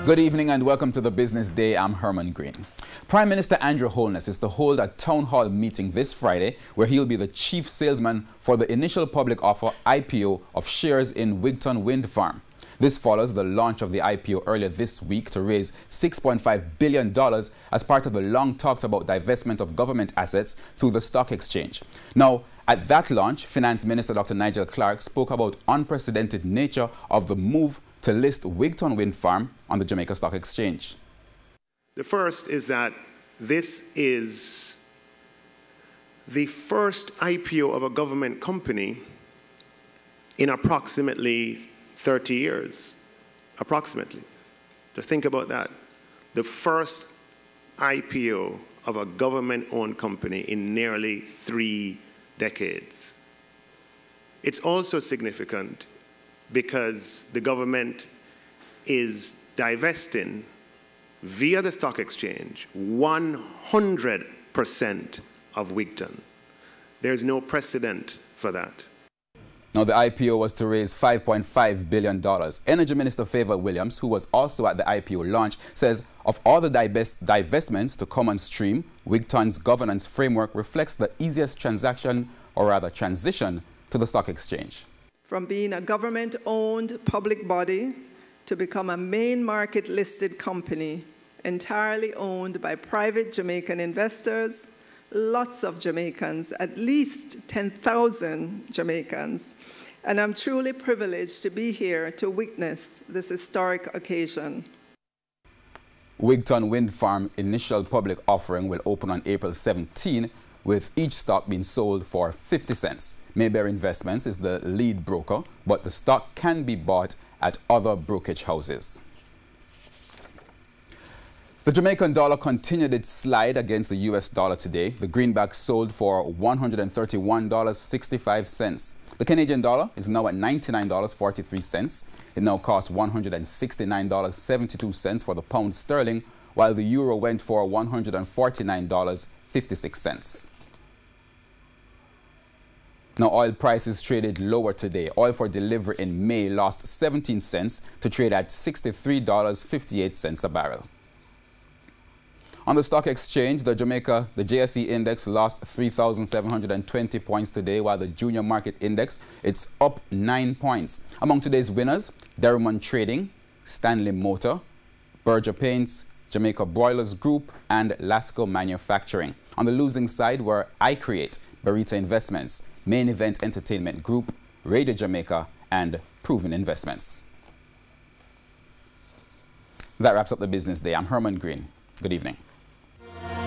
Good evening and welcome to the Business Day. I'm Herman Green. Prime Minister Andrew Holness is to hold a town hall meeting this Friday where he'll be the chief salesman for the initial public offer IPO of shares in WIGTON Wind Farm. This follows the launch of the IPO earlier this week to raise $6.5 billion as part of the long talked about divestment of government assets through the stock exchange. Now, at that launch, Finance Minister Dr. Nigel Clarke spoke about unprecedented nature of the move to list WIGTON Wind Farm on the Jamaica Stock Exchange. The first is that this is the first IPO of a government company in approximately 30 years, approximately. Just think about that. The first IPO of a government-owned company in nearly 3 decades. It's also significant because the government is divesting via the stock exchange 100% of WIGTON. There's no precedent for that. Now, the IPO was to raise $5.5 billion. Energy Minister Favour Williams, who was also at the IPO launch, says of all the divestments to come on stream, WIGTON's governance framework reflects the easiest transition to the stock exchange. From being a government-owned public body to become a main market-listed company entirely owned by private Jamaican investors, lots of Jamaicans, at least 10,000 Jamaicans. And I'm truly privileged to be here to witness this historic occasion. WIGTON Wind Farm initial public offering will open on April 17, with each stock being sold for 50 cents. Mayberry Investments is the lead broker, but the stock can be bought at other brokerage houses. The Jamaican dollar continued its slide against the US dollar today. The greenback sold for $131.65. The Canadian dollar is now at $99.43. It now costs $169.72 for the pound sterling, while the euro went for $149.56. Now, oil prices traded lower today. Oil for delivery in May lost 17 cents to trade at $63.58 a barrel. On the stock exchange, the JSE index lost 3,720 points today, while the junior market index, it's up 9 points. Among today's winners, Derrimon Trading, Stanley Motor, Berger Paints, Jamaica Broilers Group, and Lasco Manufacturing. On the losing side were iCreate, Barita Investments, Main Event Entertainment Group, Radio Jamaica, and Proven Investments. That wraps up the Business Day. I'm Herman Green. Good evening.